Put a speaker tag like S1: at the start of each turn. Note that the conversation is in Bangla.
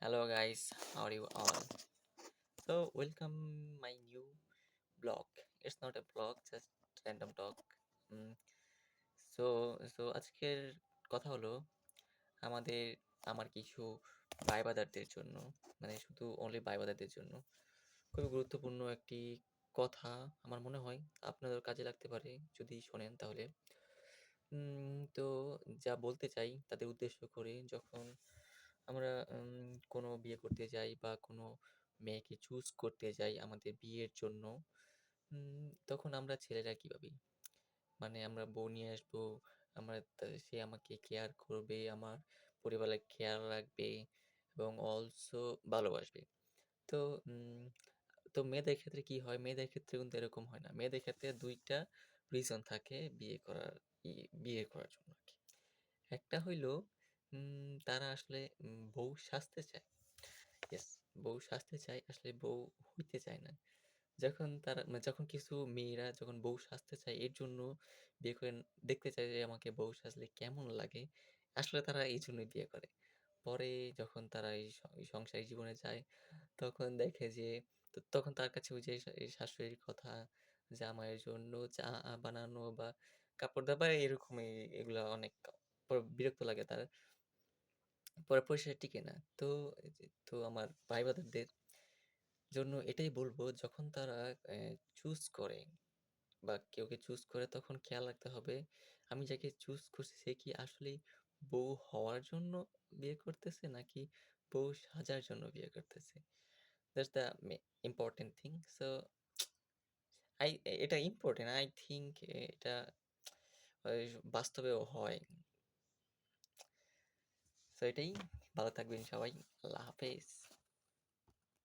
S1: Hello guys, how are you all? So welcome my new blog. It's not a blog, just random talk. Um, so আজকের কথা হলো আমাদের আমার কিছু ভাইবাদারদের জন্য, মানে শুধু অনলি ভাইবাদারদের জন্য খুবই গুরুত্বপূর্ণ একটি কথা। আমার মনে হয় আপনাদের কাজে লাগতে পারে যদি শোনেন তাহলে। তো যা বলতে চাই তাদের উদ্দেশ্য করে, যখন আমরা কোনো বিয়ে করতে যাই বা কোনো মেয়েকে চুজ করতে যাই আমাদের বিয়ের জন্য, তখন আমরা ছেলেরা কি ভাবি? মানে আমরা বউ নিয়ে আসবো, সে আমাকে কেয়ার করবে, আমার পরিবারের খেয়াল রাখবে এবং অলসো ভালোবাসবে। তো উম, তো মেয়েদের ক্ষেত্রে কি হয়? মেয়েদের ক্ষেত্রে কিন্তু এরকম হয় না। মেয়েদের ক্ষেত্রে ২ টা রিজন থাকে বিয়ে করার জন্য আরকি। একটা হইলো তারা আসলে বউ সাজতে চায়। ইয়েস, বউ সাজতে চায়, আসলে বউ হইতে চায় না। যখন কিছু মেয়েরা যখন বউ সাজতে চায় এর জন্য বিয়ে করে, দেখতে চায় যে আমাকে বউ সাজলে কেমন লাগে। আসলে তারা এইজন্যই বিয়ে করে। পরে যখন তারা এই সংসারিক জীবনে যায়, তখন দেখে যে তখন তার কাছে ওই যে এই শাশুড়ির কথা, জামাইয়ের জন্য চা বানানো বা কাপড়-দাপড় এরকমই, এগুলা অনেক বিরক্ত লাগে তার। পরে পরিচয় টিকে না। তো আমার ভাই ব্রাদারদের জন্য এটাই বলবো, যখন তারা চুজ করে বা কেউকে চুজ করে তখন খেয়াল রাখতে হবে আমি যাকে চুজ করছি সে কি আসলেই বউ হওয়ার জন্য বিয়ে করতেছে নাকি বউ সাজার জন্য বিয়ে করতেছে। That's the important thing. So I এটা ইম্পর্টেন্ট। আই থিংক এটা বাস্তবেও হয়। সো এটাই। ভালো থাকবেন সবাই। আল্লাহ হাফেজ।